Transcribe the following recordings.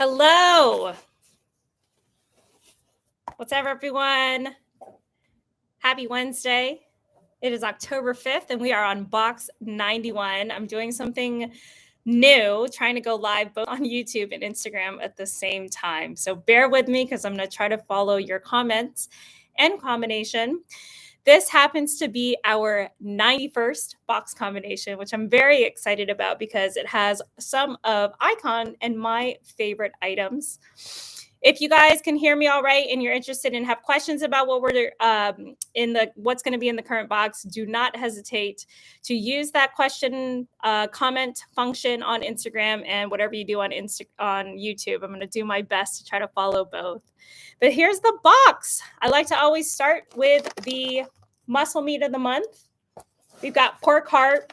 Hello. What's up, everyone? Happy Wednesday. It is October 5th, and we are on box 91. I'm doing something new, trying to go live both on YouTube and Instagram at the same time. So bear with me because I'm going to try to follow your comments and combination. This happens to be our 91st box combination, which I'm very excited about because it has some of Icon and my favorite items. If you guys can hear me all right and you're interested and have questions about what we're what's going to be in the current box, do not hesitate to use that question comment function on Instagram and whatever you do on YouTube. I'm going to do my best to try to follow both. But here's the box. I like to always start with the muscle meat of the month. We've got pork heart.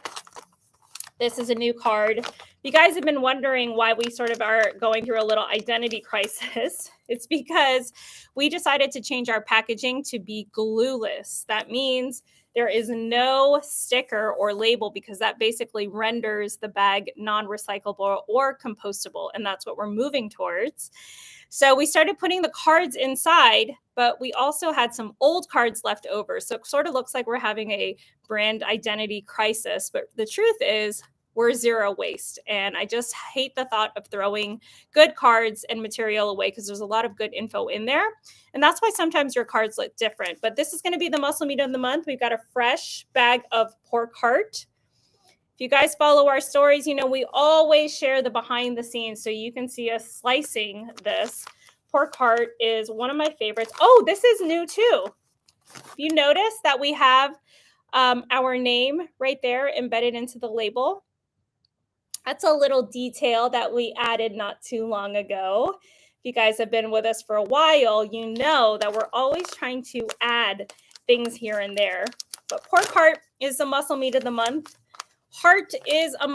This is a new card. You guys have been wondering why we sort of are going through a little identity crisis. It's because we decided to change our packaging to be glueless. That means there is no sticker or label because that basically renders the bag non-recyclable or compostable, and that's what we're moving towards. So we started putting the cards inside, but we also had some old cards left over. So it sort of looks like we're having a brand identity crisis. But the truth is we're zero waste. And I just hate the thought of throwing good cards and material away because there's a lot of good info in there. And that's why sometimes your cards look different. But this is going to be the muscle meat of the month. We've got a fresh bag of pork heart. If you guys follow our stories, you know, we always share the behind the scenes so you can see us slicing this. Pork heart is one of my favorites. Oh, this is new too. You notice that we have our name right there embedded into the label. That's a little detail that we added not too long ago. If you guys have been with us for a while, you know that we're always trying to add things here and there. But pork heart is the muscle meat of the month. Heart is a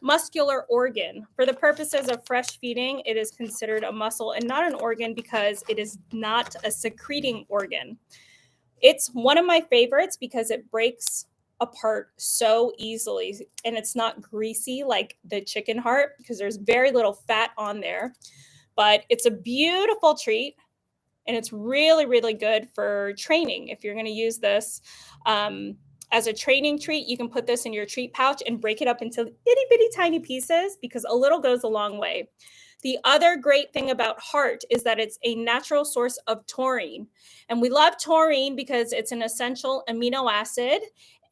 muscular organ. For the purposes of fresh feeding, it is considered a muscle and not an organ because it is not a secreting organ. It's one of my favorites because it breaks apart so easily and it's not greasy like the chicken heart because there's very little fat on there. But it's a beautiful treat and it's really, really good for training. If you're going to use this as a training treat, you can put this in your treat pouch and break it up into itty bitty tiny pieces because a little goes a long way. The other great thing about heart is that it's a natural source of taurine. And we love taurine because it's an essential amino acid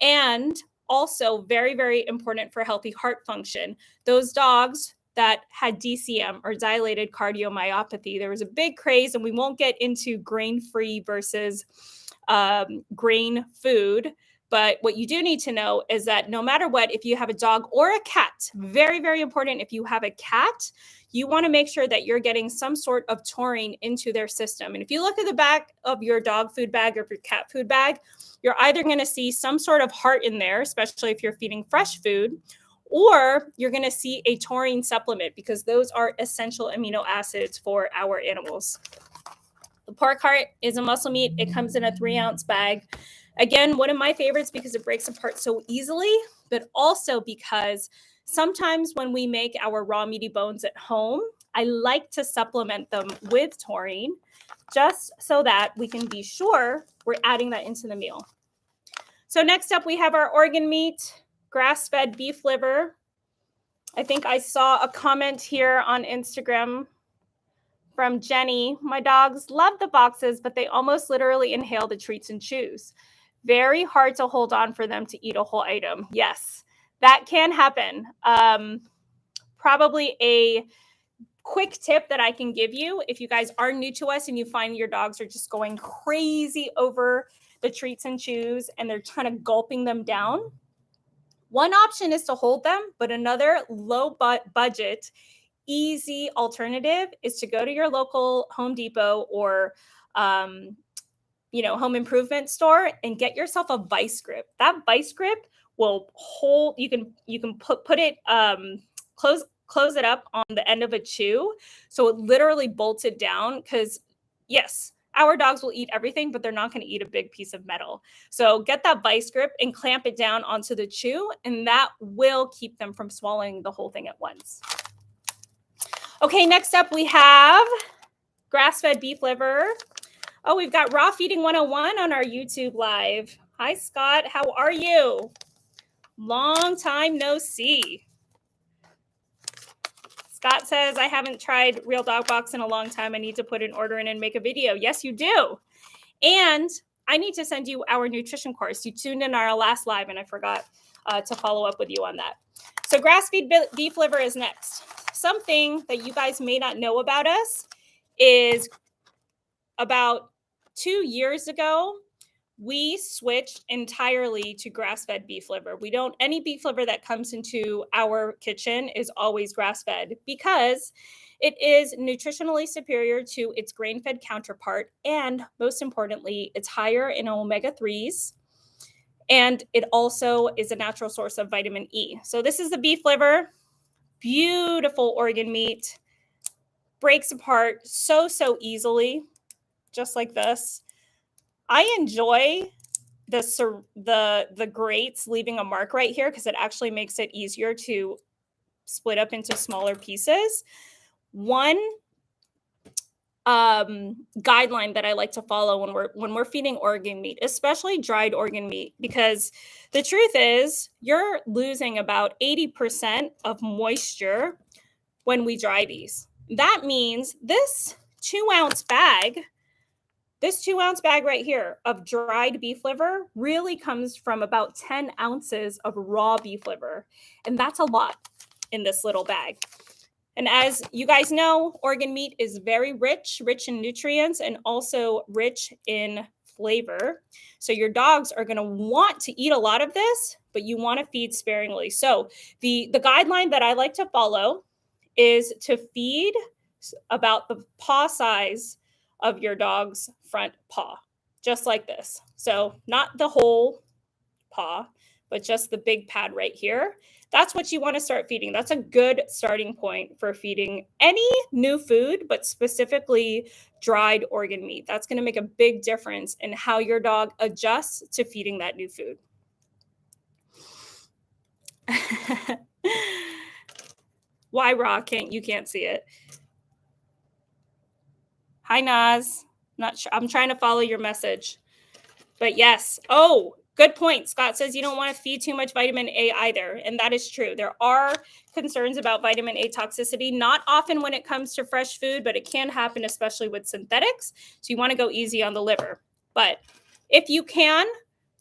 and also very, very important for healthy heart function. Those dogs that had DCM or dilated cardiomyopathy, there was a big craze, and we won't get into grain-free versus grain food. But what you do need to know is that no matter what, if you have a dog or a cat, very, very important, if you have a cat, you want to make sure that you're getting some sort of taurine into their system. And if you look at the back of your dog food bag or your cat food bag, you're either going to see some sort of heart in there, especially if you're feeding fresh food, or you're going to see a taurine supplement because those are essential amino acids for our animals. The pork heart is a muscle meat. It comes in a 3-ounce bag. Again, one of my favorites because it breaks apart so easily, but also because sometimes when we make our raw meaty bones at home, I like to supplement them with taurine just so that we can be sure we're adding that into the meal. So next up, we have our organ meat, grass-fed beef liver. I think I saw a comment here on Instagram from Jenny. My dogs love the boxes, but they almost literally inhale the treats and chews. Very hard to hold on for them to eat a whole item. Yes, that can happen. Probably a quick tip that I can give you if you guys are new to us and you find your dogs are just going crazy over the treats and chews and they're kind of gulping them down. One option is to hold them, but another low budget, easy alternative is to go to your local Home Depot or home improvement store and get yourself a vice grip. That vice grip will hold, you can put it, close it up on the end of a chew. So it literally bolts it down because yes, our dogs will eat everything, but they're not going to eat a big piece of metal. So get that vice grip and clamp it down onto the chew, and that will keep them from swallowing the whole thing at once. Okay, next up we have grass-fed beef liver. Oh, we've got Raw Feeding 101 on our YouTube live. Hi, Scott. How are you? Long time no see. Scott says, I haven't tried Real Dog Box in a long time. I need to put an order in and make a video. Yes, you do. And I need to send you our nutrition course. You tuned in our last live, and I forgot to follow up with you on that. So grass-fed beef liver is next. Something that you guys may not know about us is about 2 years ago, we switched entirely to grass-fed beef liver. Any beef liver that comes into our kitchen is always grass-fed because it is nutritionally superior to its grain-fed counterpart. And most importantly, it's higher in omega-3s. And it also is a natural source of vitamin E. So this is the beef liver, beautiful organ meat, breaks apart so easily, just like this. I enjoy the grates leaving a mark right here because it actually makes it easier to split up into smaller pieces. One guideline that I like to follow when we're feeding organ meat, especially dried organ meat, because the truth is you're losing about 80% of moisture when we dry these. That means this 2-ounce bag right here of dried beef liver really comes from about 10 ounces of raw beef liver. And that's a lot in this little bag. And as you guys know, organ meat is very rich in nutrients and also rich in flavor. So your dogs are going to want to eat a lot of this, but you want to feed sparingly. So the guideline that I like to follow is to feed about the paw size of your dog's front paw, just like this. So not the whole paw, but just the big pad right here. That's what you want to start feeding. That's a good starting point for feeding any new food, but specifically dried organ meat. That's going to make a big difference in how your dog adjusts to feeding that new food. Why raw? You can't see it. Hi, Naz. Not sure. I'm trying to follow your message. But yes. Oh, good point. Scott says you don't want to feed too much vitamin A either. And that is true. There are concerns about vitamin A toxicity, not often when it comes to fresh food, but it can happen, especially with synthetics. So you want to go easy on the liver. But if you can,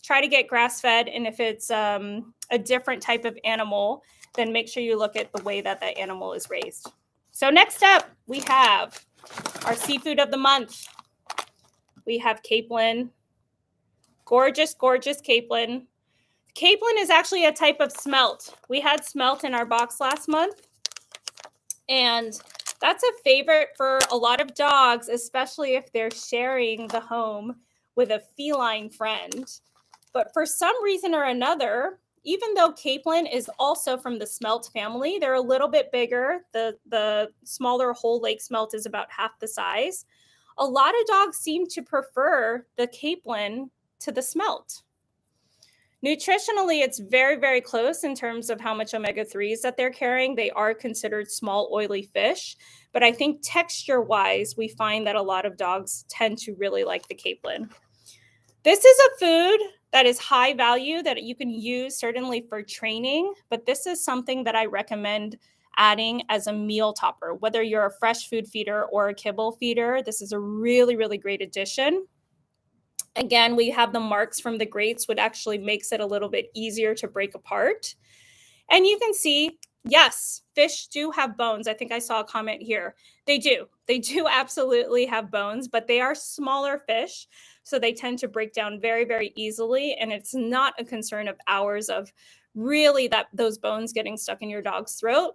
try to get grass-fed. And if it's a different type of animal, then make sure you look at the way that that animal is raised. So next up, we have our seafood of the month. We have capelin. Gorgeous capelin. Capelin is actually a type of smelt. We had smelt in our box last month. And that's a favorite for a lot of dogs, especially if they're sharing the home with a feline friend. But for some reason or another, even though capelin is also from the smelt family, they're a little bit bigger. The smaller whole lake smelt is about half the size. A lot of dogs seem to prefer the capelin to the smelt. Nutritionally, it's very close in terms of how much omega-3s that they're carrying. They are considered small, oily fish. But I think texture-wise, we find that a lot of dogs tend to really like the capelin. This is a food that is high value that you can use certainly for training, but this is something that I recommend adding as a meal topper. Whether you're a fresh food feeder or a kibble feeder, this is a really great addition. Again, we have the marks from the grates, which actually makes it a little bit easier to break apart. And you can see, yes, fish do have bones. I think I saw a comment here. They do absolutely have bones, but they are smaller fish. So they tend to break down very easily. And it's not a concern of ours of really those bones getting stuck in your dog's throat.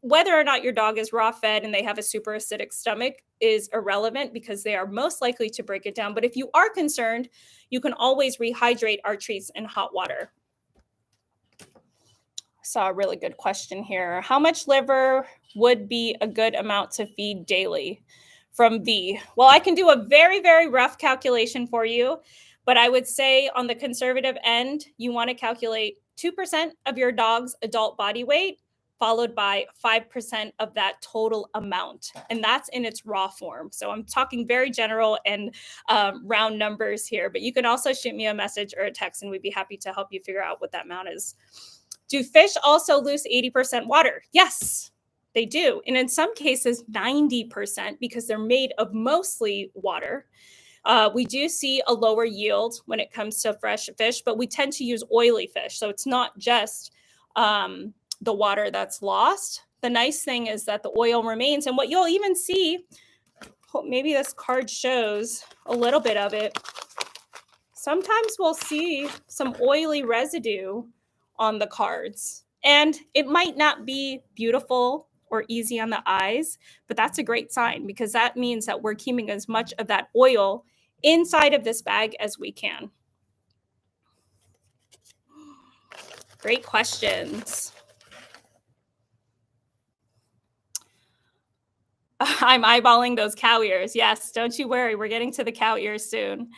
Whether or not your dog is raw fed and they have a super acidic stomach is irrelevant because they are most likely to break it down. But if you are concerned, you can always rehydrate our treats in hot water. I saw a really good question here. How much liver would be a good amount to feed daily? From V. Well, I can do a very rough calculation for you, but I would say on the conservative end, you want to calculate 2% of your dog's adult body weight, followed by 5% of that total amount. And that's in its raw form. So I'm talking very general and round numbers here, but you can also shoot me a message or a text and we'd be happy to help you figure out what that amount is. Do fish also lose 80% water? Yes, they do. And in some cases, 90% because they're made of mostly water. We do see a lower yield when it comes to fresh fish, but we tend to use oily fish. So it's not just the water that's lost. The nice thing is that the oil remains. And what you'll even see, maybe this card shows a little bit of it. Sometimes we'll see some oily residue on the cards. And it might not be beautiful or easy on the eyes, but that's a great sign because that means that we're keeping as much of that oil inside of this bag as we can. Great questions. I'm eyeballing those cow ears. Yes, don't you worry. We're getting to the cow ears soon.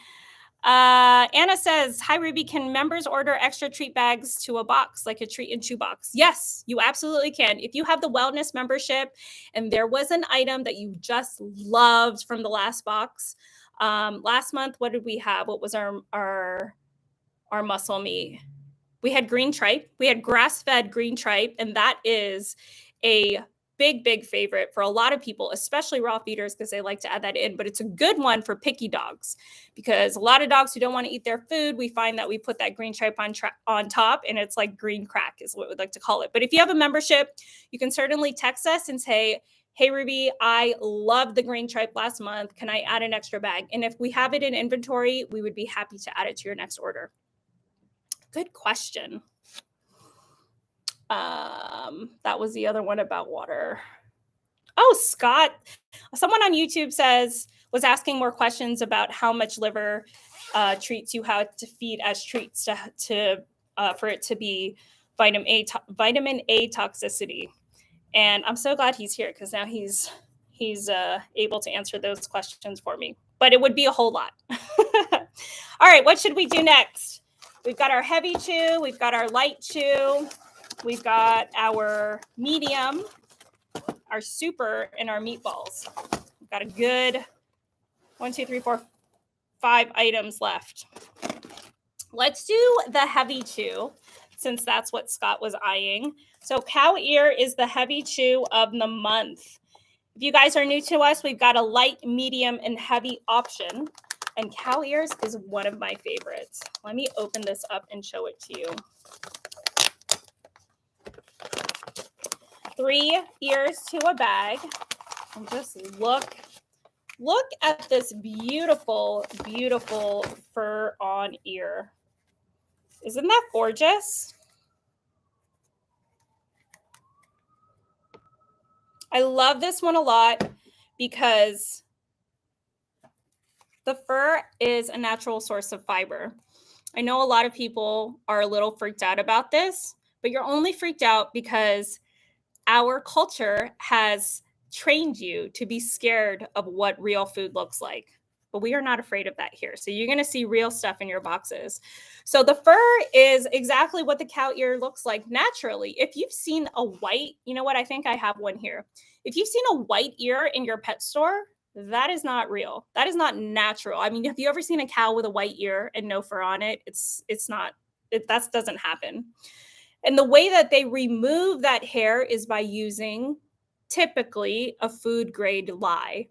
Anna says, hi, Ruby. Can members order extra treat bags to a box, like a treat and chew box? Yes, you absolutely can. If you have the wellness membership and there was an item that you just loved from the last box, last month, what did we have? What was our muscle meat? We had green tripe. We had grass-fed green tripe, and that is a big favorite for a lot of people, especially raw feeders, because they like to add that in. But it's a good one for picky dogs because a lot of dogs who don't want to eat their food, we find that we put that green tripe on top, and it's like green crack is what we'd like to call it. But if you have a membership, you can certainly text us and say, hey, Ruby, I loved the green tripe last month. Can I add an extra bag? And if we have it in inventory, we would be happy to add it to your next order. Good question. That was the other one about water. Oh, Scott, someone on YouTube was asking more questions about how much liver treats you have to feed as treats for it to be vitamin A toxicity. And I'm so glad he's here because now he's able to answer those questions for me. But it would be a whole lot. All right, what should we do next? We've got our heavy chew, we've got our light chew, we've got our medium, our super, and our meatballs. We've got a good 1, 2, 3, 4, 5 items left. Let's do the heavy chew, since that's what Scott was eyeing. So cow ear is the heavy chew of the month. If you guys are new to us, we've got a light, medium, and heavy option. And cow ears is one of my favorites. Let me open this up and show it to you. 3 ears to a bag. And just look at this beautiful, beautiful fur on ear. Isn't that gorgeous? I love this one a lot because the fur is a natural source of fiber. I know a lot of people are a little freaked out about this, but you're only freaked out because our culture has trained you to be scared of what real food looks like. But we are not afraid of that here. So you're going to see real stuff in your boxes. So the fur is exactly what the cow ear looks like naturally. If you've seen a white, you know what? I think I have one here. If you've seen a white ear in your pet store, that is not real. That is not natural. I mean, have you ever seen a cow with a white ear and no fur on it? That doesn't happen. And the way that they remove that hair is by using typically a food grade lye.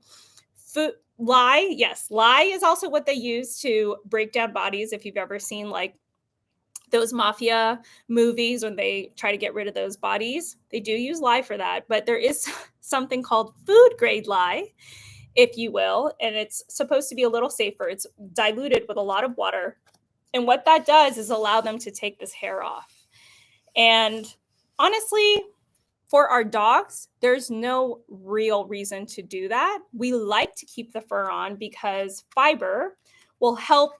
Lye is also what they use to break down bodies. If you've ever seen like those mafia movies when they try to get rid of those bodies, they do use lye for that. But there is something called food grade lye, if you will, and it's supposed to be a little safer. It's diluted with a lot of water. And what that does is allow them to take this hair off. And honestly, for our dogs, there's no real reason to do that. We like to keep the fur on because fiber will help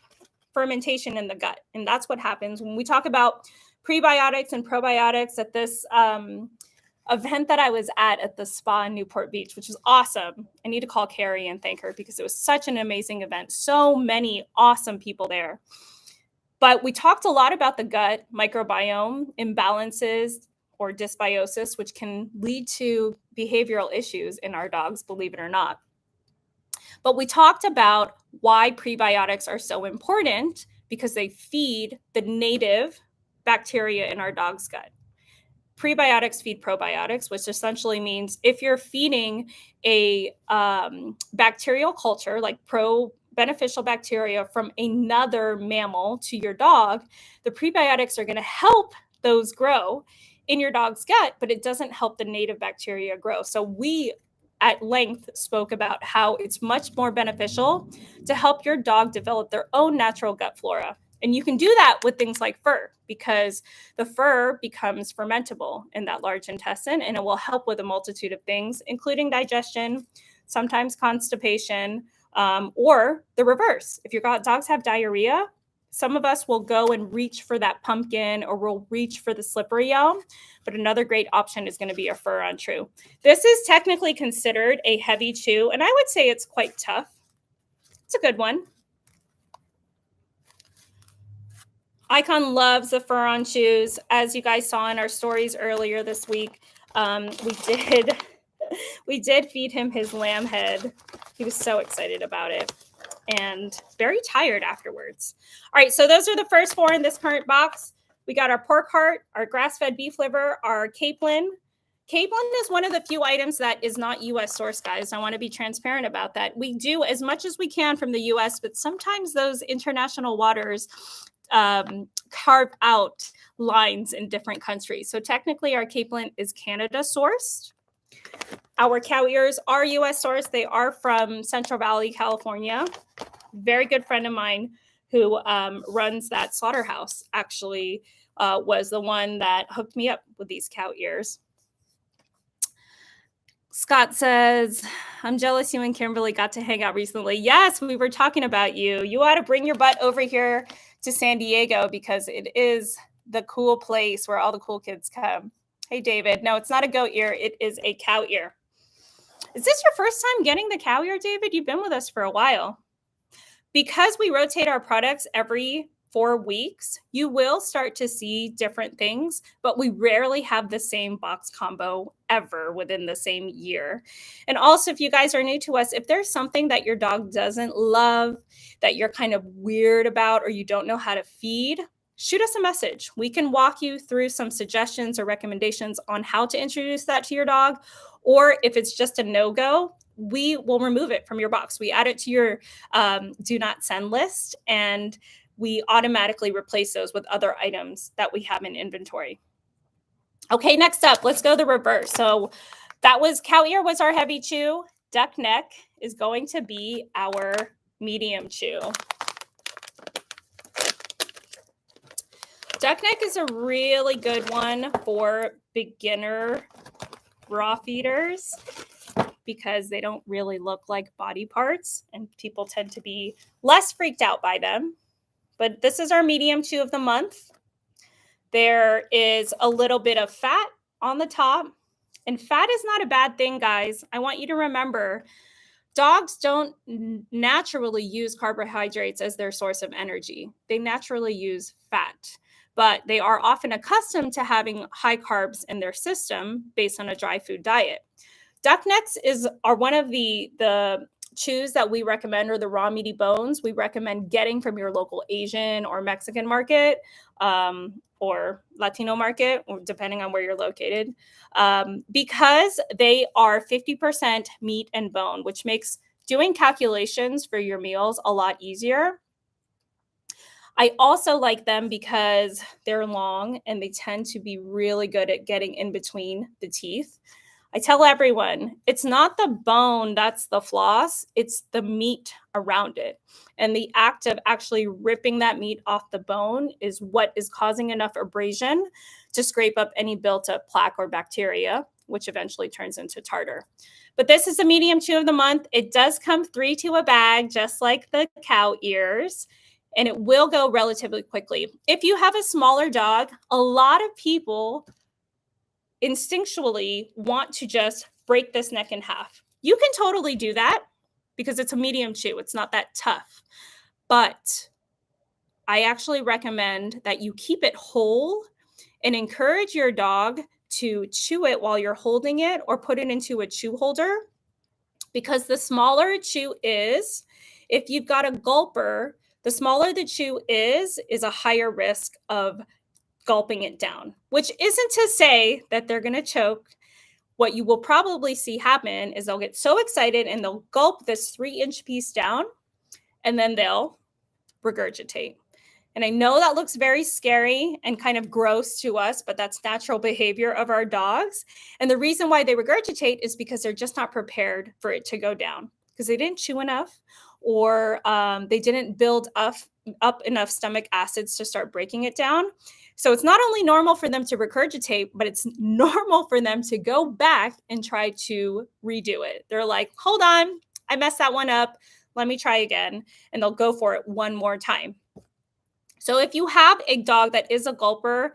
fermentation in the gut. And that's what happens when we talk about prebiotics and probiotics at this event that I was at the spa in Newport Beach, which was awesome. I need to call Carrie and thank her because it was such an amazing event. So many awesome people there. But we talked a lot about the gut microbiome imbalances or dysbiosis, which can lead to behavioral issues in our dogs, believe it or not. But we talked about why prebiotics are so important because they feed the native bacteria in our dog's gut. Prebiotics feed probiotics, which essentially means if you're feeding a bacterial culture like beneficial bacteria from another mammal to your dog, the prebiotics are going to help those grow in your dog's gut, but it doesn't help the native bacteria grow. So we at length spoke about how it's much more beneficial to help your dog develop their own natural gut flora. And you can do that with things like fur, because the fur becomes fermentable in that large intestine, and it will help with a multitude of things, including digestion, sometimes constipation, or the reverse. If your dogs have diarrhea, some of us will go and reach for that pumpkin, or we'll reach for the slippery elm, but another great option is going to be a fur on chew. This is technically considered a heavy chew, and I would say it's quite tough. It's a good one. Icon loves the fur on chews. As you guys saw in our stories earlier this week, we did feed him his lamb head. He was so excited about it and very tired afterwards. All right, so those are the first 4 in this current box. We got our pork heart, our grass-fed beef liver, our capelin. Capelin is one of the few items that is not U.S. source, guys. I want to be transparent about that. We do as much as we can from the U.S., but sometimes those international waters carve out lines in different countries. So technically our capelin is Canada sourced. Our cow ears are US sourced. They are from Central Valley, California. Very good friend of mine who runs that slaughterhouse actually was the one that hooked me up with these cow ears. Scott says, I'm jealous you and Kimberly got to hang out recently. Yes, we were talking about you. You ought to bring your butt over here to San Diego because it is the cool place where all the cool kids come. Hey, David. No, it's not a goat ear. It is a cow ear. Is this your first time getting the cow ear, David? You've been with us for a while. Because we rotate our products every 4 weeks, you will start to see different things, but we rarely have the same box combo ever within the same year. And also, if you guys are new to us, if there's something that your dog doesn't love, that you're kind of weird about, or you don't know how to feed, shoot us a message. We can walk you through some suggestions or recommendations on how to introduce that to your dog. Or if it's just a no-go, we will remove it from your box. We add it to your do not send list, and we automatically replace those with other items that we have in inventory. Okay, next up, let's go the reverse. So that was cow ear was our heavy chew. Duck neck is going to be our medium chew. Duck neck is a really good one for beginner raw feeders because they don't really look like body parts and people tend to be less freaked out by them. But this is our medium chew of the month. There is a little bit of fat on the top, and fat is not a bad thing, guys. I want you to remember, dogs don't naturally use carbohydrates as their source of energy. They naturally use fat, but they are often accustomed to having high carbs in their system based on a dry food diet. Duck necks are one of the chews that we recommend, or the raw meaty bones we recommend getting from your local Asian or Mexican market or Latino market, or depending on where you're located, because they are 50% meat and bone, which makes doing calculations for your meals a lot easier. I also like them because they're long and they tend to be really good at getting in between the teeth. I tell everyone, it's not the bone that's the floss, it's the meat around it. And the act of actually ripping that meat off the bone is what is causing enough abrasion to scrape up any built up plaque or bacteria, which eventually turns into tartar. But this is a medium chew of the month. It does come 3 to a bag, just like the cow ears, and it will go relatively quickly. If you have a smaller dog, a lot of people instinctually want to just break this neck in half. You can totally do that because it's a medium chew. It's not that tough. But I actually recommend that you keep it whole and encourage your dog to chew it while you're holding it or put it into a chew holder, because the smaller a chew is, if you've got a gulper, the smaller the chew is a higher risk of gulping it down, which isn't to say that they're going to choke. What you will probably see happen is they'll get so excited and they'll gulp this 3-inch piece down, and then they'll regurgitate. And I know that looks very scary and kind of gross to us, but that's natural behavior of our dogs. And the reason why they regurgitate is because they're just not prepared for it to go down, because they didn't chew enough, or they didn't build up enough stomach acids to start breaking it down. So it's not only normal for them to regurgitate, but it's normal for them to go back and try to redo it. They're like, hold on, I messed that one up. Let me try again. And they'll go for it one more time. So if you have a dog that is a gulper,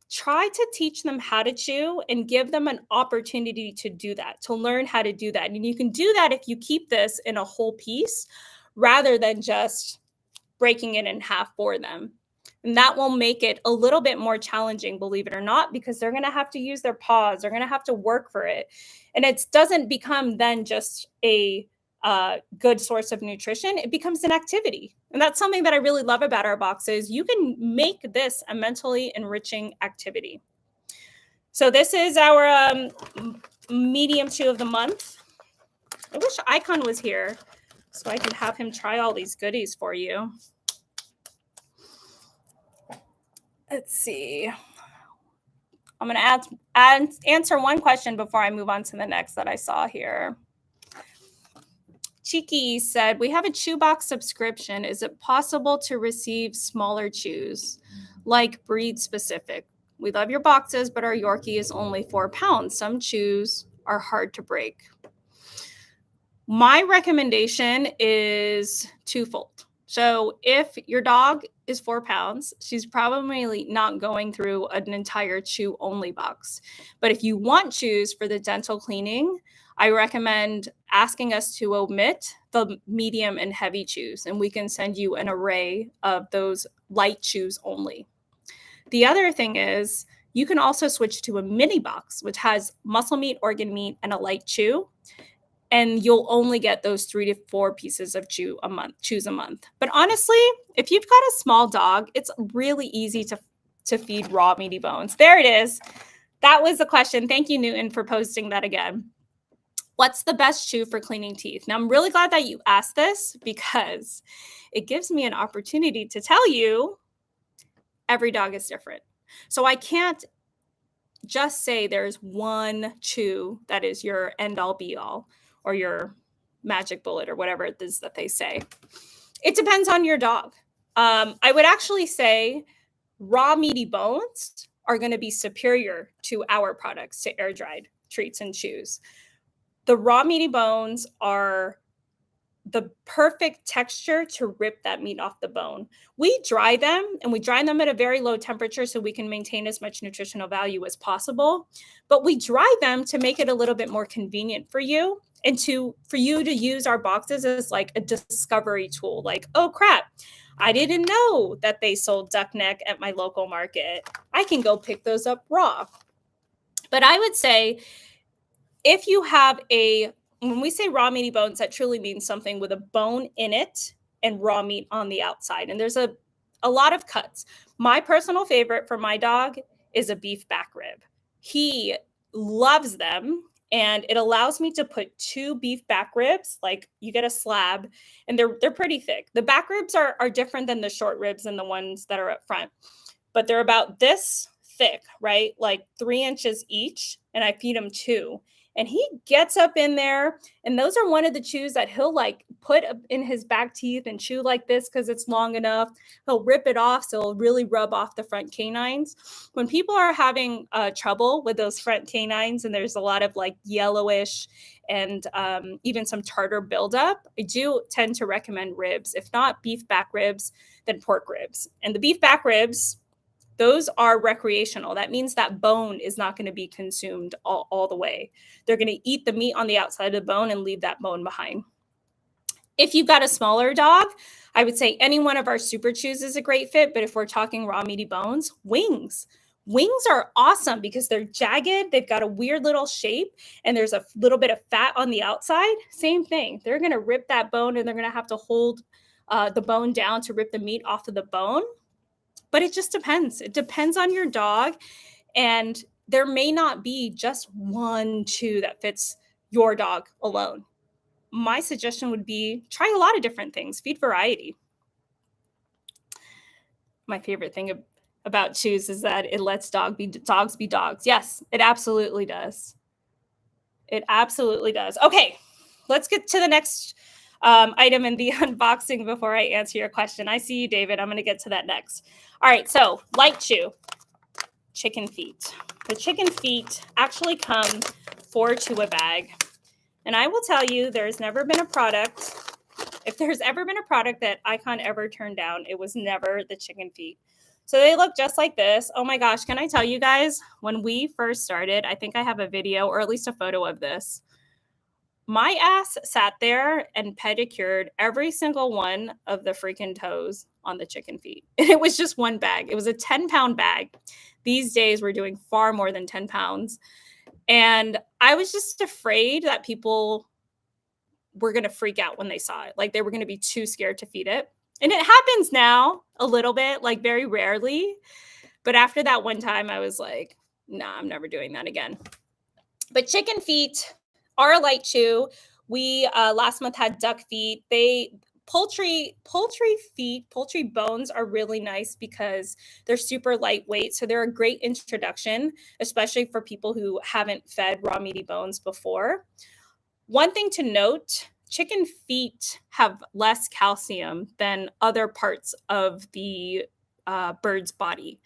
try to teach them how to chew and give them an opportunity to do that, to learn how to do that. And you can do that if you keep this in a whole piece rather than just breaking it in half for them. And that will make it a little bit more challenging, believe it or not, because they're going to have to use their paws. They're going to have to work for it. And it doesn't become then just a good source of nutrition. It becomes an activity. And that's something that I really love about our boxes. You can make this a mentally enriching activity. So this is our medium chew of the month. I wish Icon was here so I could have him try all these goodies for you. Let's see. I'm going to answer one question before I move on to the next that I saw here. Cheeky said, we have a chew box subscription. Is it possible to receive smaller chews, like breed specific? We love your boxes, but our Yorkie is only 4 pounds. Some chews are hard to break. My recommendation is twofold. So if your dog is 4 pounds, she's probably not going through an entire chew only box. But if you want chews for the dental cleaning, I recommend asking us to omit the medium and heavy chews, and we can send you an array of those light chews only. The other thing is you can also switch to a mini box, which has muscle meat, organ meat, and a light chew. And you'll only get those 3 to 4 pieces of chews a month. But honestly, if you've got a small dog, it's really easy to feed raw meaty bones. There it is. That was the question. Thank you, Newton, for posting that again. What's the best chew for cleaning teeth? Now, I'm really glad that you asked this because it gives me an opportunity to tell you every dog is different. So I can't just say there's one chew that is your end all be all or your magic bullet or whatever it is that they say. It depends on your dog. I would actually say raw meaty bones are going to be superior to our products, to air dried treats and chews. The raw meaty bones are the perfect texture to rip that meat off the bone. We dry them, and we dry them at a very low temperature so we can maintain as much nutritional value as possible. But we dry them to make it a little bit more convenient for you and for you to use our boxes as like a discovery tool. Like, oh crap, I didn't know that they sold duck neck at my local market. I can go pick those up raw. But I would say if you have when we say raw meaty bones, that truly means something with a bone in it and raw meat on the outside. And there's a lot of cuts. My personal favorite for my dog is a beef back rib. He loves them, and it allows me to put 2 beef back ribs. Like, you get a slab, and they're pretty thick. The back ribs are different than the short ribs and the ones that are up front, but they're about this thick, right? Like 3 inches each, and I feed him 2. And he gets up in there, and those are one of the chews that he'll like put in his back teeth and chew like this because it's long enough. He'll rip it off, so it'll really rub off the front canines. When people are having trouble with those front canines, and there's a lot of like yellowish and even some tartar buildup, I do tend to recommend ribs. If not beef back ribs, then pork ribs. And the beef back ribs, those are recreational. That means that bone is not going to be consumed all the way. They're going to eat the meat on the outside of the bone and leave that bone behind. If you've got a smaller dog, I would say any one of our super chews is a great fit. But if we're talking raw meaty bones, wings. Wings are awesome because they're jagged. They've got a weird little shape and there's a little bit of fat on the outside. Same thing. They're going to rip that bone and they're going to have to hold the bone down to rip the meat off of the bone. But it just depends. It depends on your dog. And there may not be just one chew that fits your dog alone. My suggestion would be try a lot of different things, feed variety. My favorite thing about chews is that it lets dogs be dogs. Yes, it absolutely does. It absolutely does. Okay, let's get to the next item in the unboxing before I answer your question. I see you, David. I'm going to get to that next. All right, so light chew, chicken feet. The chicken feet actually come 4 to a bag. And I will tell you, there's never been a product, if there's ever been a product that Icon ever turned down, it was never the chicken feet. So they look just like this. Oh my gosh, can I tell you guys, when we first started, I think I have a video or at least a photo of this. My ass sat there and pedicured every single one of the freaking toes on the chicken feet. And it was just one bag. It was a 10-pound bag. These days, we're doing far more than 10 pounds. And I was just afraid that people were going to freak out when they saw it. Like they were going to be too scared to feed it. And it happens now a little bit, like very rarely. But after that one time, I was like, nah, I'm never doing that again. But chicken feet are a light chew. We last month had duck feet. Poultry bones are really nice because they're super lightweight. So they're a great introduction, especially for people who haven't fed raw meaty bones before. One thing to note, chicken feet have less calcium than other parts of the bird's body.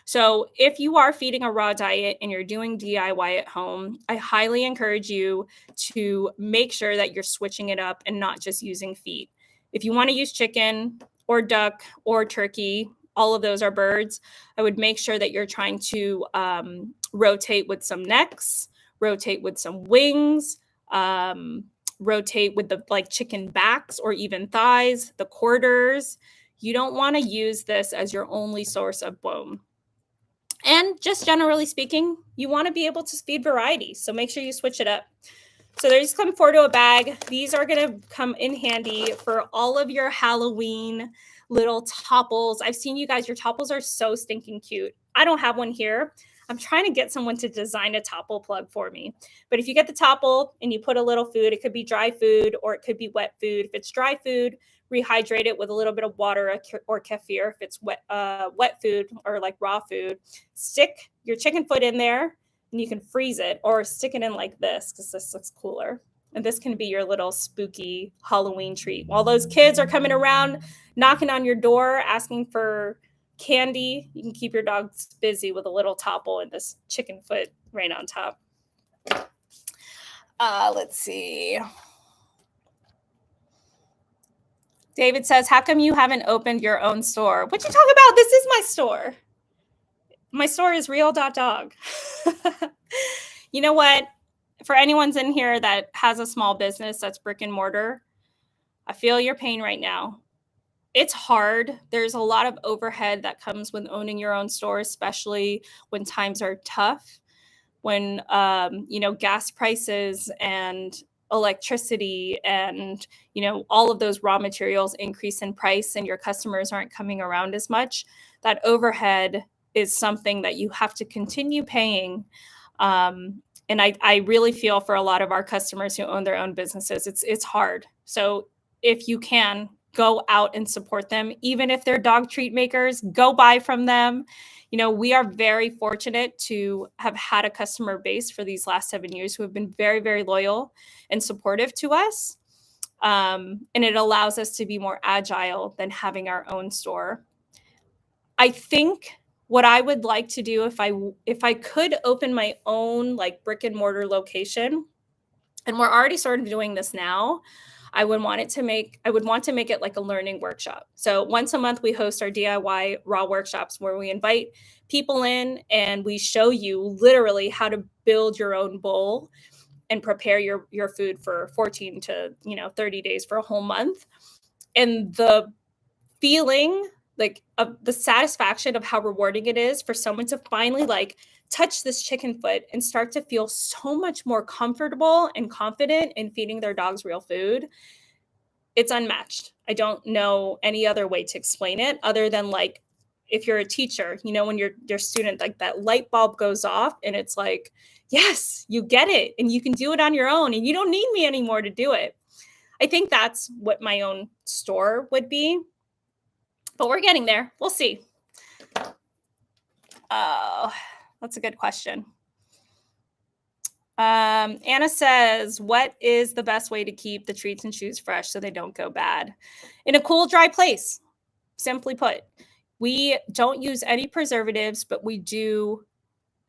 So if you are feeding a raw diet and you're doing DIY at home, I highly encourage you to make sure that you're switching it up and not just using feet. If you want to use chicken or duck or turkey, all of those are birds, I would make sure that you're trying to rotate with some necks, rotate with some wings, rotate with the like chicken backs or even thighs, the quarters. You don't want to use this as your only source of bone. And just generally speaking, you want to be able to feed variety. So make sure you switch it up. So they just come 4 to a bag. These are going to come in handy for all of your Halloween little topples. I've seen you guys, your topples are so stinking cute. I don't have one here. I'm trying to get someone to design a topple plug for me. But if you get the topple and you put a little food, it could be dry food or it could be wet food. If it's dry food, rehydrate it with a little bit of water or kefir. If it's wet food or like raw food, stick your chicken foot in there and you can freeze it or stick it in like this because this looks cooler. And this can be your little spooky Halloween treat. While those kids are coming around, knocking on your door, asking for candy, you can keep your dogs busy with a little topple and this chicken foot right on top. Let's see. David says, how come you haven't opened your own store? What you talk about? This is my store. My store is real.dog. You know what? For anyone's in here that has a small business that's brick and mortar, I feel your pain right now. It's hard. There's a lot of overhead that comes with owning your own store, especially when times are tough, when gas prices and electricity and all of those raw materials increase in price and your customers aren't coming around as much. That overhead is something that you have to continue paying. And I really feel for a lot of our customers who own their own businesses, it's hard. So if you can, go out and support them. Even if they're dog treat makers, go buy from them. We are very fortunate to have had a customer base for these last 7 years who have been very, very loyal and supportive to us. And it allows us to be more agile than having our own store. I think what I would like to do if I could open my own like brick and mortar location, and we're already sort of doing this now, I would want to make it like a learning workshop. So once a month, we host our DIY raw workshops where we invite people in and we show you literally how to build your own bowl and prepare your food for 14 to 30 days for a whole month. And the feeling the satisfaction of how rewarding it is for someone to finally like touch this chicken foot and start to feel so much more comfortable and confident in feeding their dogs real food. It's unmatched. I don't know any other way to explain it other than like if you're a teacher, you know, when your student, like that light bulb goes off and it's like, yes, you get it and you can do it on your own and you don't need me anymore to do it. I think that's what my own store would be, but we're getting there. We'll see. Oh, that's a good question. Anna says, what is the best way to keep the treats and chews fresh so they don't go bad? In a cool, dry place. Simply put, we don't use any preservatives, but we do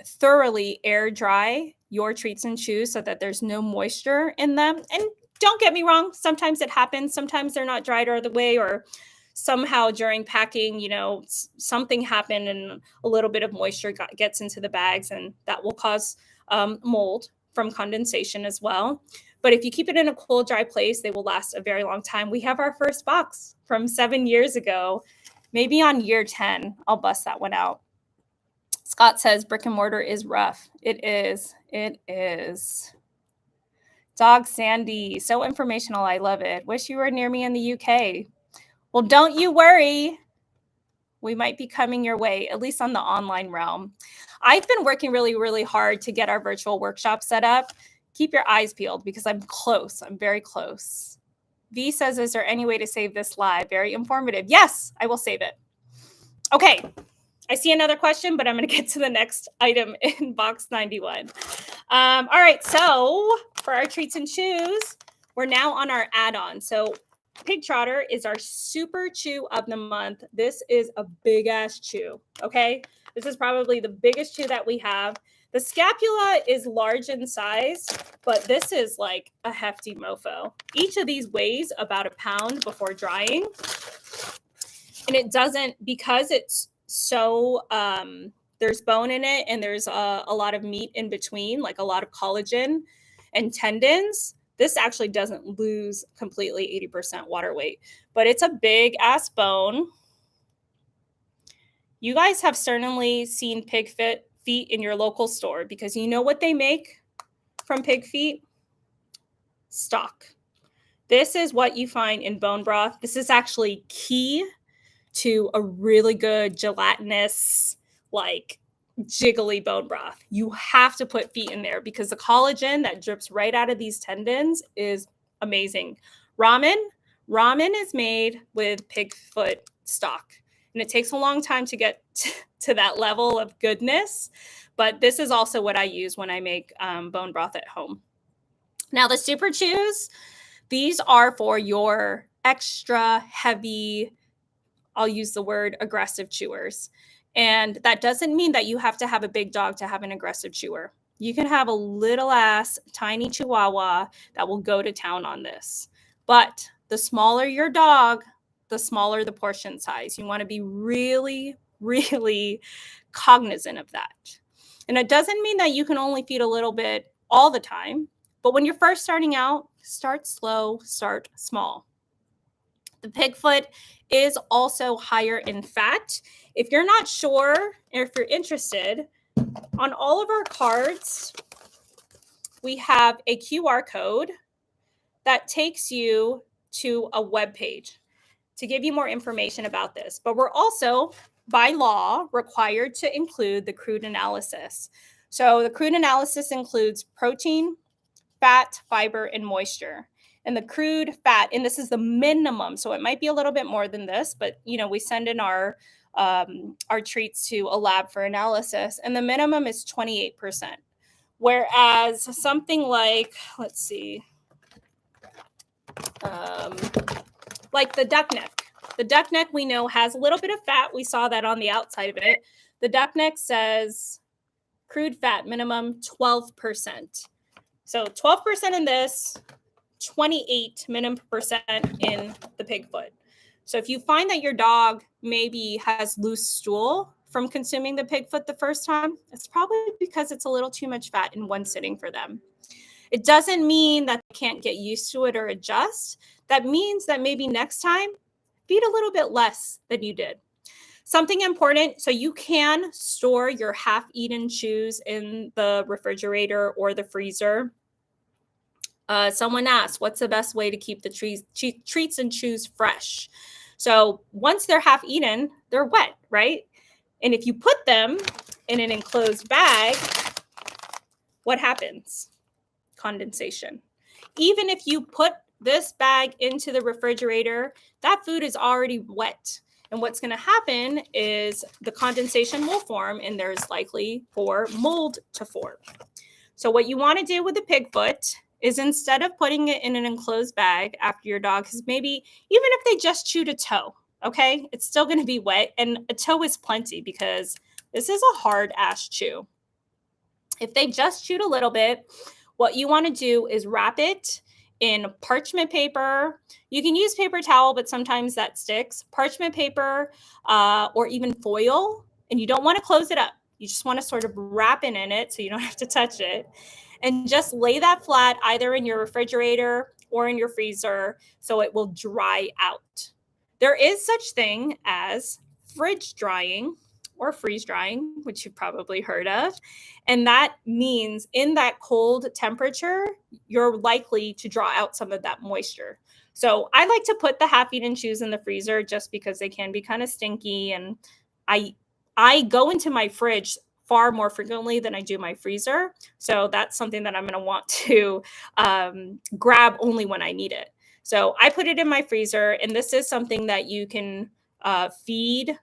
thoroughly air dry your treats and chews so that there's no moisture in them. And don't get me wrong, sometimes it happens. Sometimes they're not dried all the way, or somehow during packing, you know, something happened and a little bit of moisture gets into the bags, and that will cause mold from condensation as well. But if you keep it in a cool, dry place, they will last a very long time. We have our first box from 7 years ago. Maybe on year 10, I'll bust that one out. Scott says brick and mortar is rough. It is. It is. Dog Sandy, so informational. I love it. Wish you were near me in the UK. Well, don't you worry. We might be coming your way, at least on the online realm. I've been working really, really hard to get our virtual workshop set up. Keep your eyes peeled because I'm close. I'm very close. V says, is there any way to save this live? Very informative. Yes, I will save it. Okay. I see another question, but I'm going to get to the next item in box 91. All right. So for our treats and chews, we're now on our add-on. So Pig Trotter is our super chew of the month. This is a big ass chew. Okay. This is probably the biggest chew that we have. The scapula is large in size, but this is like a hefty mofo. Each of these weighs about a pound before drying. And it doesn't, because it's so, there's bone in it and there's a lot of meat in between, like a lot of collagen and tendons. This actually doesn't lose completely 80% water weight, but it's a big ass bone. You guys have certainly seen pig feet in your local store because you know what they make from pig feet? Stock. This is what you find in bone broth. This is actually key to a really good gelatinous, like jiggly bone broth. You have to put feet in there because the collagen that drips right out of these tendons is amazing. Ramen is made with pig foot stock. And it takes a long time to get to that level of goodness. But this is also what I use when I make bone broth at home. Now, the super chews, these are for your extra heavy, I'll use the word aggressive chewers. And that doesn't mean that you have to have a big dog to have an aggressive chewer. You can have a little ass tiny chihuahua that will go to town on this. But the smaller your dog, the smaller the portion size. You want to be really, really cognizant of that. And it doesn't mean that you can only feed a little bit all the time. But when you're first starting out, start slow, start small. The pig foot is also higher in fat. If you're not sure, or if you're interested, on all of our cards, we have a QR code that takes you to a web page to give you more information about this. But we're also, by law, required to include the crude analysis. So the crude analysis includes protein, fat, fiber, and moisture. And the crude fat, and this is the minimum, so it might be a little bit more than this, but you know, we send in our treats to a lab for analysis, and the minimum is 28%. Whereas something like, let's see, like the duck neck. The duck neck we know has a little bit of fat. We saw that on the outside of it. The duck neck says crude fat minimum 12%. So 12% in this, 28 minimum percent in the pig foot. So if you find that your dog maybe has loose stool from consuming the pig foot the first time, it's probably because it's a little too much fat in one sitting for them. It doesn't mean that they can't get used to it or adjust. That means that maybe next time, feed a little bit less than you did. Something important, so you can store your half-eaten chews in the refrigerator or the freezer. Someone asked, what's the best way to keep the treats and chews fresh? So once they're half eaten, they're wet, right? And if you put them in an enclosed bag, what happens? Condensation. Even if you put this bag into the refrigerator, that food is already wet. And what's going to happen is the condensation will form, and there's likely for mold to form. So what you want to do with the pig foot is, instead of putting it in an enclosed bag after your dog has maybe, even if they just chewed a toe, okay, it's still going to be wet. And a toe is plenty because this is a hard ass chew. If they just chewed a little bit, what you want to do is wrap it in parchment paper. You can use paper towel, but sometimes that sticks. Parchment paper or even foil, and you don't want to close it up. You just want to sort of wrap it in it so you don't have to touch it. And just lay that flat either in your refrigerator or in your freezer so it will dry out. There is such thing as fridge drying or freeze drying, which you've probably heard of. And that means in that cold temperature, you're likely to draw out some of that moisture. So I like to put the half-eaten chews in the freezer just because they can be kind of stinky. And I go into my fridge far more frequently than I do my freezer. So that's something that I'm going to want to grab only when I need it. So I put it in my freezer, and this is something that you can feed,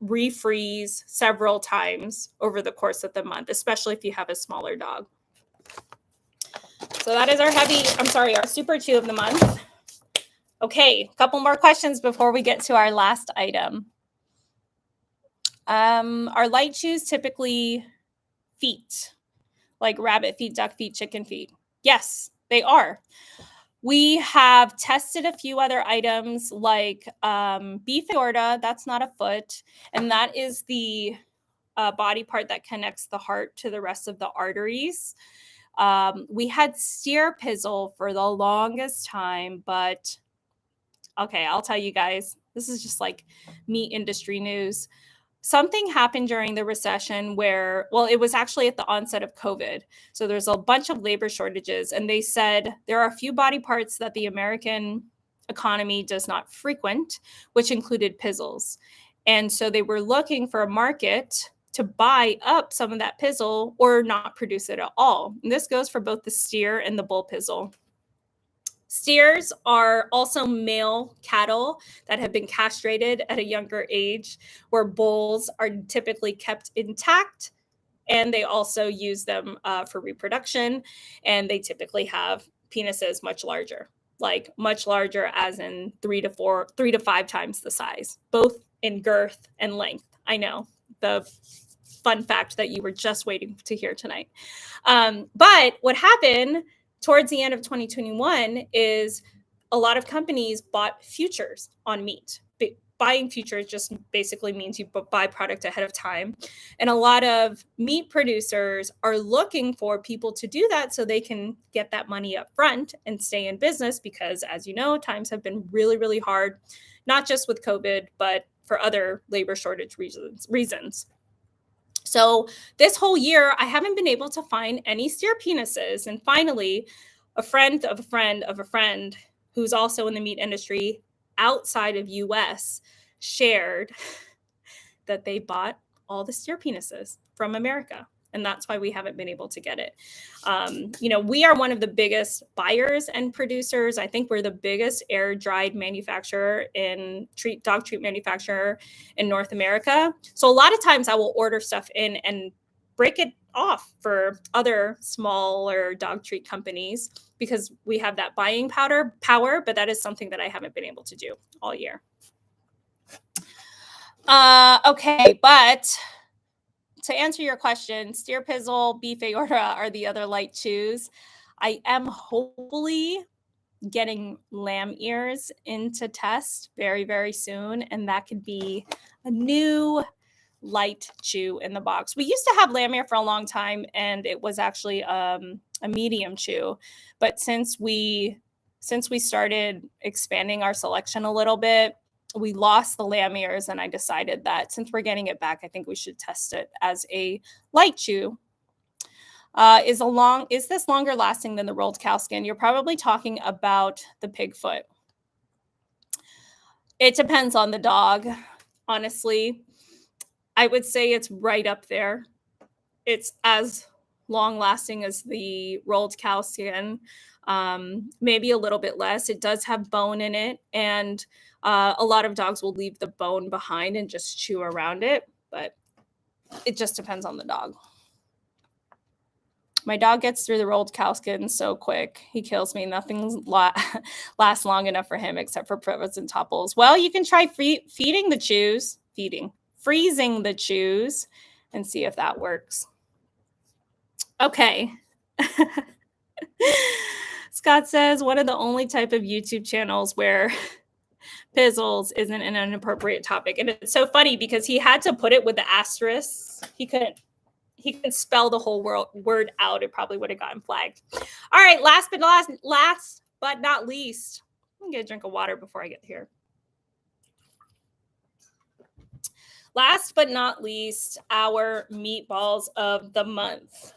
refreeze several times over the course of the month, especially if you have a smaller dog. So that is our super chew of the month. Okay, a couple more questions before we get to our last item. Are light chews typically feet, like rabbit feet, duck feet, chicken feet? Yes, they are. We have tested a few other items like beef aorta. That's not a foot. And that is the body part that connects the heart to the rest of the arteries. We had steer pizzle for the longest time, but okay, I'll tell you guys, this is just like meat industry news. Something happened during the recession where, well, it was actually at the onset of COVID. So there's a bunch of labor shortages, and they said there are a few body parts that the American economy does not frequent, which included pizzles. And so they were looking for a market to buy up some of that pizzle or not produce it at all. And this goes for both the steer and the bull pizzle. Steers are also male cattle that have been castrated at a younger age, where bulls are typically kept intact, and they also use them for reproduction, and they typically have penises much larger as in 3 to 5 times the size, both in girth and length. I know, the fun fact that you were just waiting to hear tonight. But what happened towards the end of 2021 is a lot of companies bought futures on meat. Buying futures just basically means you buy product ahead of time. And a lot of meat producers are looking for people to do that so they can get that money up front and stay in business because, as you know, times have been really, really hard, not just with COVID, but for other labor shortage reasons. So this whole year, I haven't been able to find any steer penises. And finally, a friend of a friend of a friend who's also in the meat industry outside of US shared that they bought all the steer penises from America. And that's why we haven't been able to get it. We are one of the biggest buyers and producers. I think we're the biggest air-dried manufacturer dog treat manufacturer in North America. So a lot of times I will order stuff in and break it off for other smaller dog treat companies because we have that buying power, but that is something that I haven't been able to do all year. Okay, but to answer your question, steer pizzle, beef aorta are the other light chews. I am hopefully getting lamb ears into test very, very soon, and that could be a new light chew in the box. We used to have lamb ear for a long time, and it was actually a medium chew. But since we started expanding our selection a little bit, we lost the lamb ears, and I decided that since we're getting it back, I think we should test it as a light chew. Is this longer lasting than the rolled cow skin? You're probably talking about the pig foot. It depends on the dog, honestly. I would say it's right up there. It's as long lasting as the rolled cow skin, maybe a little bit less. It does have bone in it, and a lot of dogs will leave the bone behind and just chew around it, but it just depends on the dog. My dog gets through the rolled cow skin so quick. He kills me. Nothing lasts long enough for him except for privates and topples. Well, you can try freezing the chews and see if that works. Okay. Scott says, one of the only type of YouTube channels where pizzles isn't an inappropriate topic. And it's so funny because he had to put it with the asterisk. He couldn't spell the whole word out. It probably would have gotten flagged. All right, last but not least, I'm gonna get a drink of water before I get here. Last but not least, our meatballs of the month.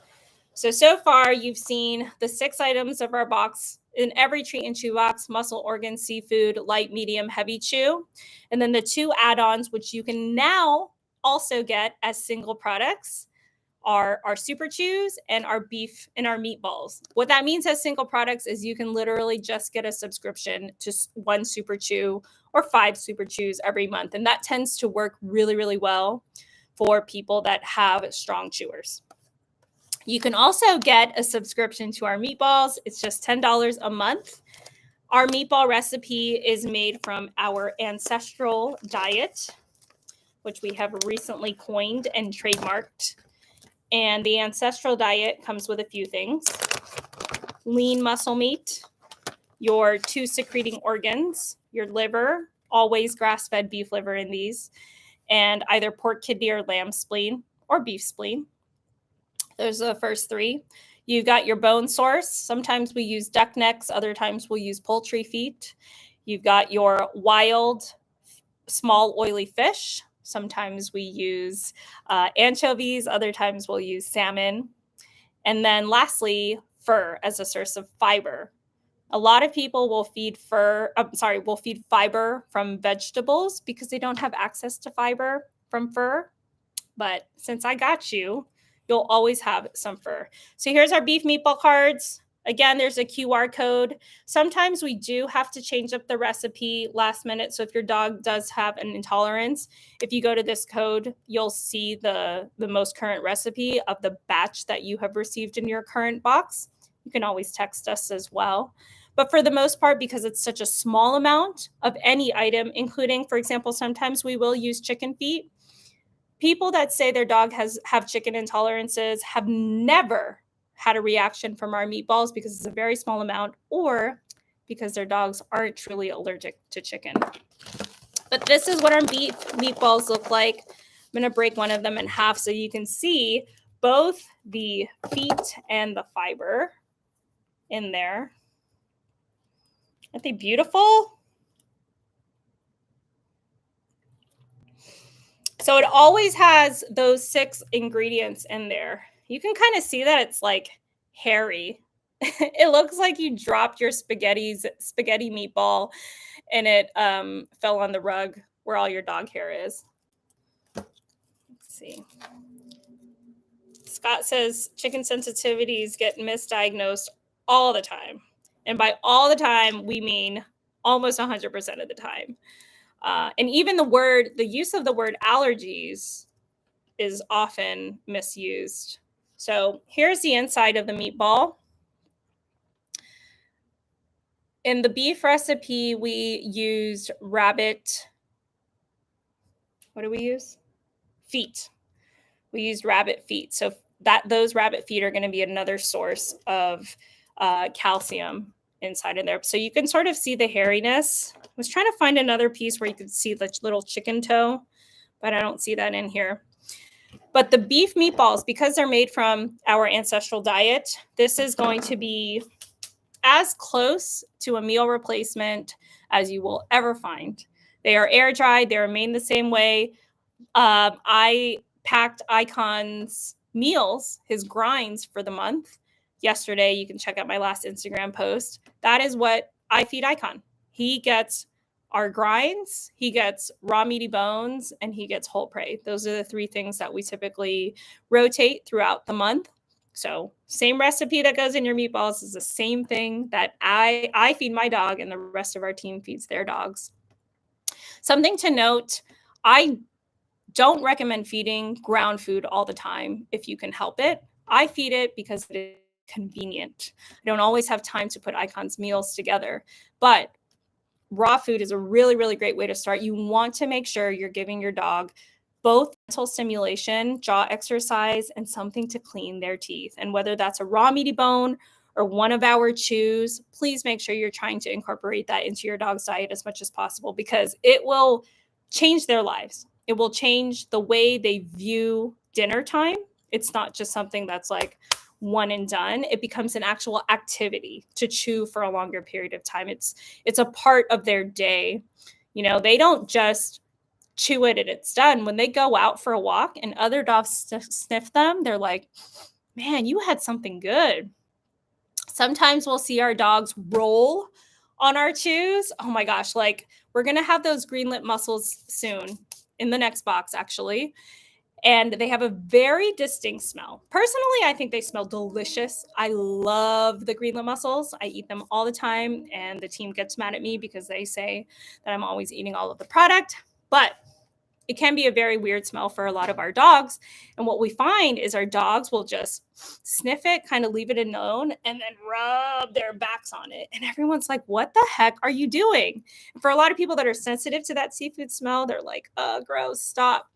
So far, you've seen the 6 items of our box in every treat and chew box: muscle, organ, seafood, light, medium, heavy chew. And then the 2 add-ons, which you can now also get as single products, are our super chews and our beef and our meatballs. What that means as single products is you can literally just get a subscription to 1 super chew or 5 super chews every month. And that tends to work really, really well for people that have strong chewers. You can also get a subscription to our meatballs. It's just $10 a month. Our meatball recipe is made from our Ancestral diet, which we have recently coined and trademarked. And the Ancestral diet comes with a few things: lean muscle meat, your 2 secreting organs, your liver, always grass-fed beef liver in these, and either pork kidney or lamb spleen or beef spleen. Those are the first 3. You got your bone source. Sometimes we use duck necks. Other times we'll use poultry feet. You've got your wild, small, oily fish. Sometimes we use anchovies. Other times we'll use salmon. And then lastly, fur as a source of fiber. A lot of people will feed fiber from vegetables because they don't have access to fiber from fur. But since I got you, you'll always have some fur. So here's our beef meatball cards. Again, there's a QR code. Sometimes we do have to change up the recipe last minute. So if your dog does have an intolerance, if you go to this code, you'll see the most current recipe of the batch that you have received in your current box. You can always text us as well. But for the most part, because it's such a small amount of any item, including, for example, sometimes we will use chicken feet. People that say their dog have chicken intolerances have never had a reaction from our meatballs because it's a very small amount, or because their dogs aren't truly allergic to chicken. But this is what our beef meatballs look like. I'm going to break one of them in half so you can see both the feet and the fiber in there. Aren't they beautiful? So it always has those 6 ingredients in there. You can kind of see that it's like hairy. It looks like you dropped your spaghetti meatball and it fell on the rug where all your dog hair is. Let's see. Scott says chicken sensitivities get misdiagnosed all the time. And by all the time, we mean almost 100% of the time. And even the use of the word allergies is often misused. So here's the inside of the meatball. In the beef recipe, we used rabbit. What do we use? Feet. We used rabbit feet. So those rabbit feet are going to be another source of calcium inside of there. So you can sort of see the hairiness. I was trying to find another piece where you could see the little chicken toe, but I don't see that in here. But the beef meatballs, because they're made from our Ancestral diet, this is going to be as close to a meal replacement as you will ever find. They are air dried. They remain the same way. I packed Icon's meals, his grinds for the month yesterday. You can check out my last Instagram post. That is what I feed Icon. He gets our grinds, he gets raw meaty bones, and he gets whole prey. Those are the three things that we typically rotate throughout the month. So same recipe that goes in your meatballs is the same thing that I feed my dog, and the rest of our team feeds their dogs. Something to note, I don't recommend feeding ground food all the time if you can help it. I feed it because it is convenient. I don't always have time to put Icon's meals together, but raw food is a really, really great way to start. You want to make sure you're giving your dog both mental stimulation, jaw exercise, and something to clean their teeth. And whether that's a raw meaty bone or one of our chews, please make sure you're trying to incorporate that into your dog's diet as much as possible, because it will change their lives. It will change the way they view dinner time. It's not just something that's like one and done. It becomes an actual activity to chew for a longer period of time. It's a part of their day. You know, they don't just chew it and it's done. When they go out for a walk and other dogs sniff them, they're like, man, you had something good. Sometimes we'll see our dogs roll on our chews. Oh my gosh, like we're going to have those green lip mussels soon in the next box, actually. And they have a very distinct smell. Personally, I think they smell delicious. I love the green lip mussels. I eat them all the time, and the team gets mad at me because they say that I'm always eating all of the product. But it can be a very weird smell for a lot of our dogs. And what we find is our dogs will just sniff it, kind of leave it alone, and then rub their backs on it. And everyone's like, what the heck are you doing? And for a lot of people that are sensitive to that seafood smell, they're like, gross, stop.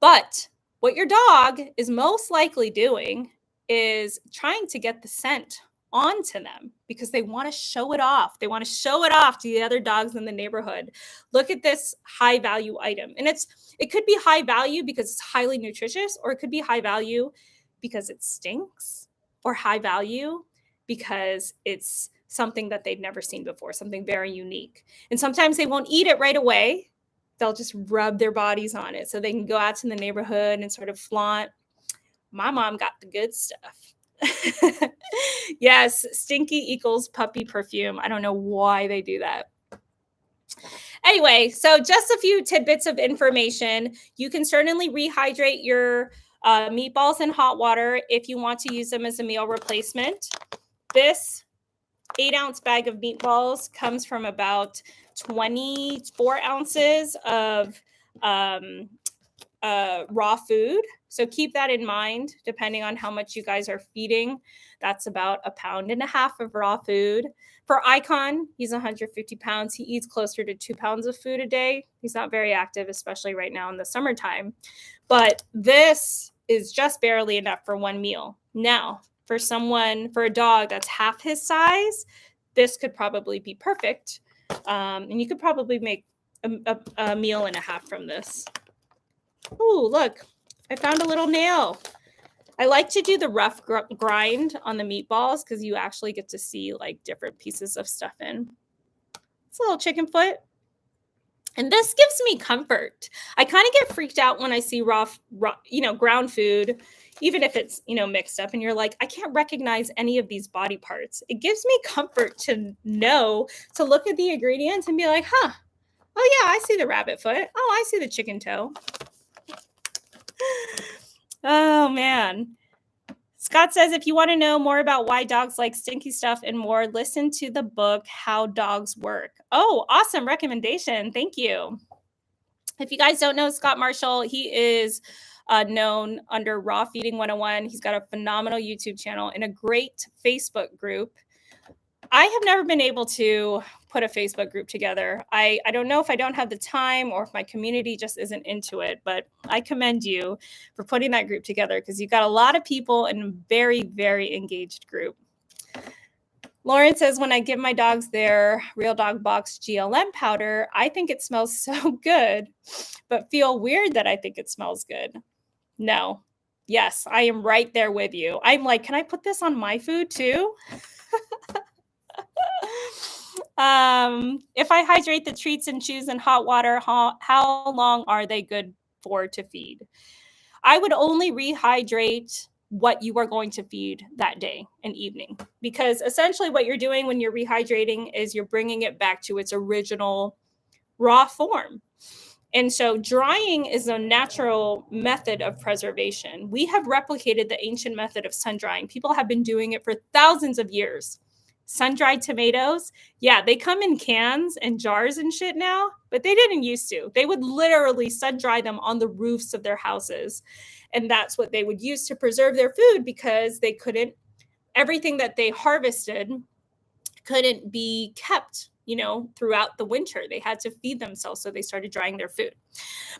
But what your dog is most likely doing is trying to get the scent onto them because they want to show it off. They want to show it off to the other dogs in the neighborhood. Look at this high value item. And it could be high value because it's highly nutritious, or it could be high value because it stinks, or high value because it's something that they've never seen before, something very unique. And sometimes they won't eat it right away. They'll just rub their bodies on it so they can go out to the neighborhood and sort of flaunt, my mom got the good stuff. Yes, stinky equals puppy perfume. I don't know why they do that. Anyway, so just a few tidbits of information. You can certainly rehydrate your meatballs in hot water if you want to use them as a meal replacement. This 8-ounce bag of meatballs comes from about 24 ounces of raw food. So keep that in mind, depending on how much you guys are feeding. That's about 1.5 pounds of raw food. For Icon, he's 150 pounds. He eats closer to 2 pounds of food a day. He's not very active, especially right now in the summertime. But this is just barely enough for one meal. Now, for a dog that's half his size, this could probably be perfect. And you could probably make a meal and a half from this. Oh, look, I found a little nail. I like to do the rough grind on the meatballs because you actually get to see like different pieces of stuff in. It's a little chicken foot. And this gives me comfort. I kind of get freaked out when I see raw, ground food, even if it's, mixed up and you're like, I can't recognize any of these body parts. It gives me comfort to know, to look at the ingredients and be like, oh yeah, I see the rabbit foot. Oh, I see the chicken toe. Oh man. Scott says, if you want to know more about why dogs like stinky stuff and more, listen to the book, How Dogs Work. Oh, awesome recommendation. Thank you. If you guys don't know Scott Marshall, he is known under Raw Feeding 101. He's got a phenomenal YouTube channel and a great Facebook group. I have never been able to put a Facebook group together. I don't know if I don't have the time or if my community just isn't into it, but I commend you for putting that group together because you've got a lot of people in a very, very engaged group. Lauren says, when I give my dogs their Real Dog Box GLM powder, I think it smells so good, but feel weird that I think it smells good. No. Yes, I am right there with you. I'm like, can I put this on my food too? If I hydrate the treats and chews in hot water, how long are they good for to feed? I would only rehydrate what you are going to feed that day and evening, because essentially what you're doing when you're rehydrating is you're bringing it back to its original raw form. And so drying is a natural method of preservation. We have replicated the ancient method of sun drying. People have been doing it for thousands of years. Sun-dried tomatoes, yeah, they come in cans and jars and shit now, but they didn't used to. They would literally sun-dry them on the roofs of their houses. And that's what they would use to preserve their food, because they couldn't, everything that they harvested couldn't be kept, throughout the winter. They had to feed themselves, so they started drying their food.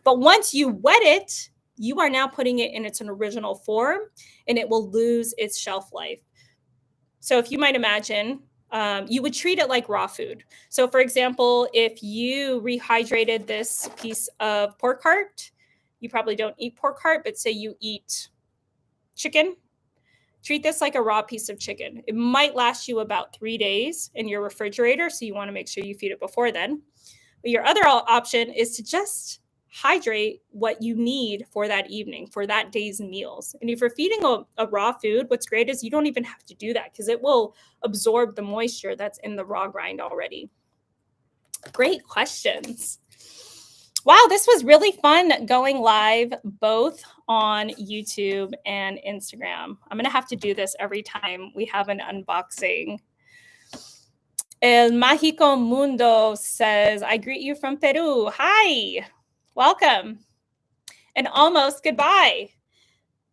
But once you wet it, you are now putting it in its original form, and it will lose its shelf life. So if you might imagine, you would treat it like raw food. So for example, if you rehydrated this piece of pork heart, you probably don't eat pork heart, but say you eat chicken, treat this like a raw piece of chicken. It might last you about 3 days in your refrigerator, so you want to make sure you feed it before then. But your other option is to just hydrate what you need for that evening, for that day's meals. And if you're feeding a raw food, what's great is you don't even have to do that, because it will absorb the moisture that's in the raw grind already. Great questions. Wow, this was really fun going live both on YouTube and Instagram. I'm going to have to do this every time we have an unboxing. El Mágico Mundo says, I greet you from Peru. Hi, welcome. And almost goodbye.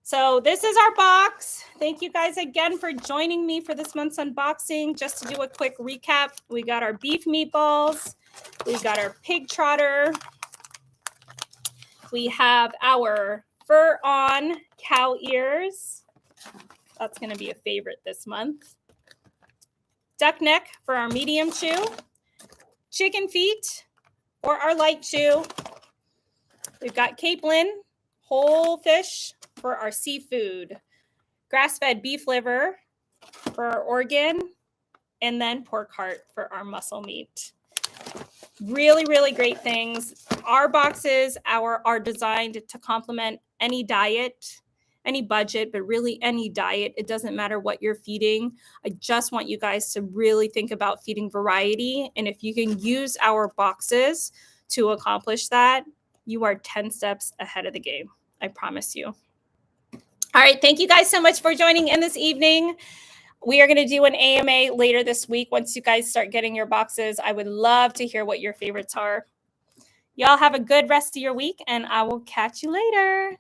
So this is our box. Thank you guys again for joining me for this month's unboxing. Just to do a quick recap, we got our beef meatballs. We got our pig trotter. We have our fur on cow ears. That's going to be a favorite this month. Duck neck for our medium chew. Chicken feet for our light chew. We've got capelin, whole fish for our seafood. Grass-fed beef liver for our organ. And then pork heart for our muscle meat. Really, really great things. Our boxes are designed to complement any diet, any budget, but really any diet. It doesn't matter what you're feeding. I just want you guys to really think about feeding variety. And if you can use our boxes to accomplish that, you are 10 steps ahead of the game. I promise you. All right. Thank you guys so much for joining in this evening. We are going to do an AMA later this week. Once you guys start getting your boxes, I would love to hear what your favorites are. Y'all have a good rest of your week, and I will catch you later.